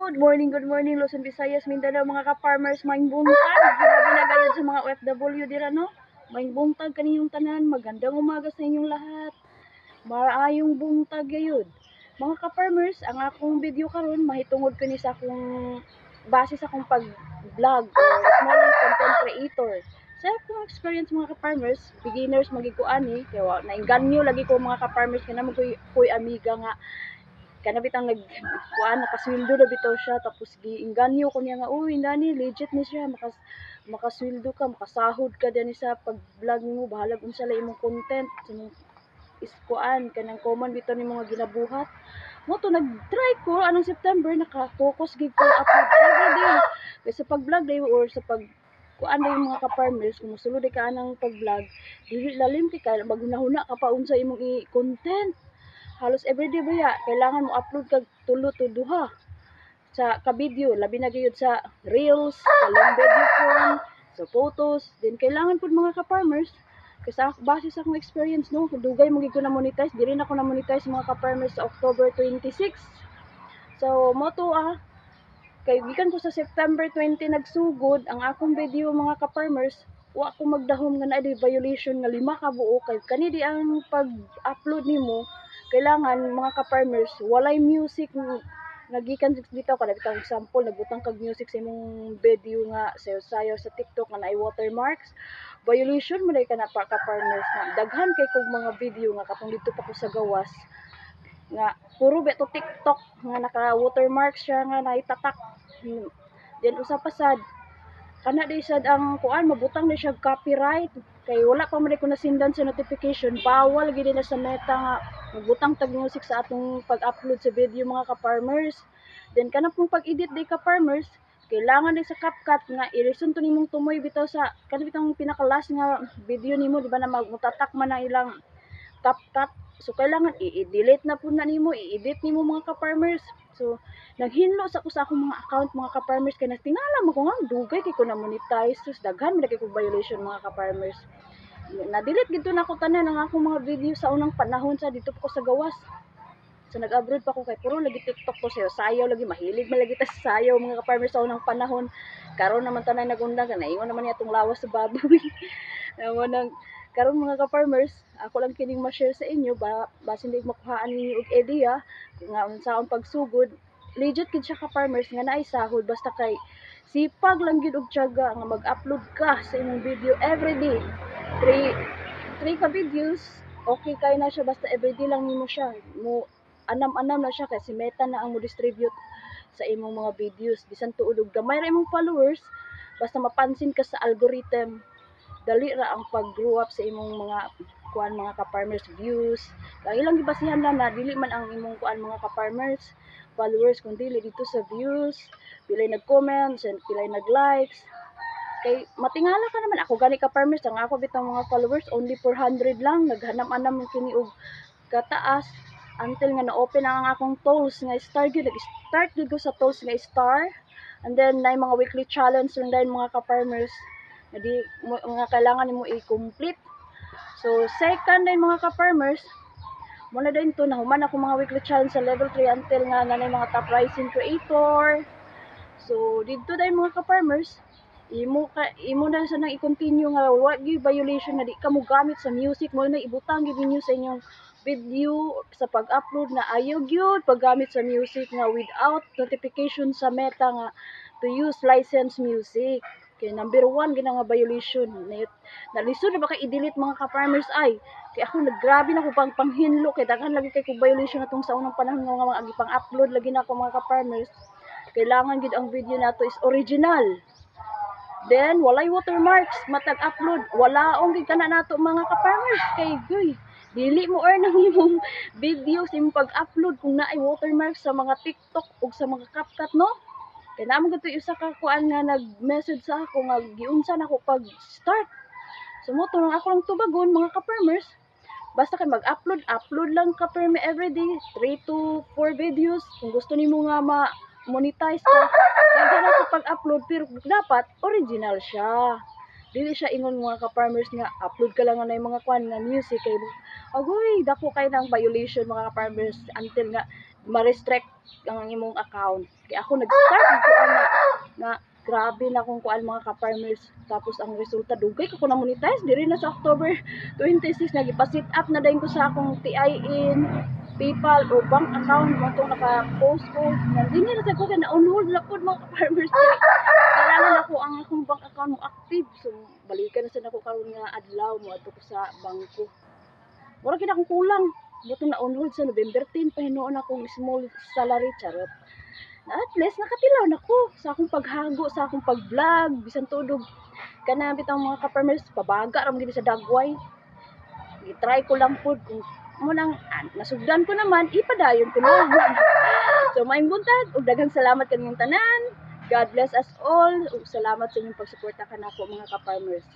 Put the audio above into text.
good morning, Luzon, Visayas, Mindanao, mga ka-farmers, maing buntag, grabe na gayud sa mga OFW dira, no? Maing buntag kaninyong tanan, magandang umaga sa inyong lahat, maayong buntag gayud. Mga ka-farmers, ang akong video karon mahitungod kani sa akong, base sa akong pag-vlog or small content creator. Sa akong experience mga ka-farmers, beginners magikuan kaya nainganyo lagi ko mga ka-farmers, kaya naman ko'y amiga nga, kana bitang kuan nakasweldo na bitaw siya, tapos giinganyo ko niya nga uy nani legit ni siya, makasweldo ka, makasahod ka dinhi sa pag-vlog nimo, bahala unsa la imong content is kuan kanang common bitaw ni mga ginabuhat mo to. Nag-try ko anong September, naka-focus gid ko upload every day kay sa pag-vlog day or sa pag kuan day mga ka-farmers, kung mosulod ka anang pag-vlog dili lalim kay maghunahuna ka pa unsa imong i-content. Halos everyday ba ya, kailangan mo upload kag 3 to 2 sa ka-video, labi na gyud sa reels, sa long video form, sa photos. Then kailangan pud mga ka-farmers, kasi base sa akong experience no, dugay mo gid ko na monetize, diri na ko na monetize mga ka-farmers sa October 26. So mo to kay gikan ko sa September 20 nagsugod ang akong video mga ka-farmers, wa ko magdahom nga na violation nga 5 ka buok kay kani di ang pag-upload nimo. Kailangan mga ka-farmers walay music nga gikan dito kada bitaw example nagbutang kag music sa imong video nga sayo-sayo sa TikTok nga naay watermarks, violation mo dai kana pa ka-farmers. Na daghan kay kog mga video nga katong dito pa ko sa gawas nga puro beto TikTok nga naka watermarks siya nga naitatak. Then usa pa sad kana di sad ang kuan mabutang na siya copyright kay wala pa man ko nasindan sa notification, bawal gid na sa Meta nga magbutang tag music sa atong pag-upload sa video mga ka-farmers. Then kana pong pag-edit day ka-farmers, kailangan din sa CapCut nga i-listen to nimong tumoy bitaw sa kana bitang pinaka-last nga video nimo, di ba na magmutatak man ang ilang CapCut. So kailangan i-delete na po na nimo, i-edit nimo mga ka-farmers. So naghinlo sa ko sa akong mga account mga ka-farmers kay natingala mo ko nga dugay kay ko na monetize, sus daghan man kay ko violation mga ka-farmers. Na-delete gid na ko tanan ang akong mga video sa unang panahon sa dito ko sa gawas. So nag-abroad pa ko kay puro lagi TikTok ko sayo lagi, mahilig man lagi ta sa sayaw mga ka-farmers sa unang panahon. Karon naman tanay nagundang na ingon naman niya tong lawas sa baboy. Naman nang karon mga ka-farmers, ako lang kining ma-share sa inyo basin di makuhaan ninyo og idea nga unsaon pagsugod. Legit gid siya ka-farmers nga naay sahod basta kay sipag lang gid og tiyaga nga mag-upload ka sa imong video everyday. 3 ka videos, okay kay na siya basta everyday lang nimo siya. Mo anam-anam na siya kasi Meta na ang mo distribute sa imong mga videos. Bisan tuod og gamay ra imong followers, basta mapansin ka sa algorithm, dali ra ang pag-grow up sa imong mga kuan mga ka-farmers views. Kay ilang gibasihan na dili man ang imong kuan mga ka-farmers followers kundi dito sa views, pilay nag-comments and pilay nag-likes. Kay matingala ka naman ako gani ka-farmers, ang ako bitang mga followers only 400 lang, naghanam-anam kini og kataas until nga na-open ang akong tools nga star gyud, nag-start gyud ko sa tools nga star. And then na mga weekly challenge lang dahil mga ka-farmers nga di mga kailangan nimo i-complete. So second din mga ka-farmers, muna din to nahuman ako mga weekly challenge sa level 3 until nga nanay mga top rising creator. So dito dahil mga ka-farmers, imo na sa nang i-continue nga what gyud violation na di ka mo gamit sa music mo na ibutang gyud ninyo sa inyong video sa pag-upload na ayaw gyud paggamit sa music nga without notification sa Meta nga to use licensed music. Kay number 1 gina nga violation na lisod na baka i-delete mga ka-farmers ay kay ako naggrabe na ko panghinlo kay daghan lagi kay ko violation atong sa unang panahon nga mga pang-upload lagi na ako mga ka-farmers. Kailangan gid ang video nato is original. Then walay watermarks matag upload, walaong gid kana nato mga ka-farmers kay goy dili mo earn ang imong video sa imong pag-upload kung naay watermarks sa mga TikTok ug sa mga CapCut no. Kaya naman gito usa ka kuan nga nag-message sa ako nga giunsa na ako pag-start. So mo to lang ako lang tubagon mga ka-farmers. Basta kay upload lang ka-farm everyday 3 to 4 videos. Kung gusto nimo nga ma-monetize ka, daghan na sa pag-upload pero dapat original siya. Dili siya ingon mga ka-farmers nga upload ka lang na mga kuan nga music kay agoy dako kay nang violation mga ka-farmers until nga ma-restrict ang imong account. Kaya ako nag-start ko na grabe na kung kuan mga ka-farmers. Tapos ang resulta dugay ko na monetize diri na sa October 26 nagipa-set up na dayon ko sa akong TIN, PayPal o bank account mo itong naka-post ko. Hindi na sa ko na on hold na po mga ka-farmers. Kailangan ako ang akong bank account mo active. So balikan na sa nako karon nga adlaw mo ato ko sa bangko. Wala kina akong kulang. Buto na on hold sa November 10 pa hinuon akong small salary charot. At least nakatilaw na ko sa akong paghago, sa akong pag-vlog, bisan tudog. Kana bitang mga ka-farmers pabaga ra gid sa dagway. I-try ko lang pud kung mo nang nasugdan ko naman ipadayon ko lang. So maayong buntag ug daghang salamat kaniyong tanan. God bless us all. Ug salamat sa inyong pagsuporta kanako mga ka-farmers.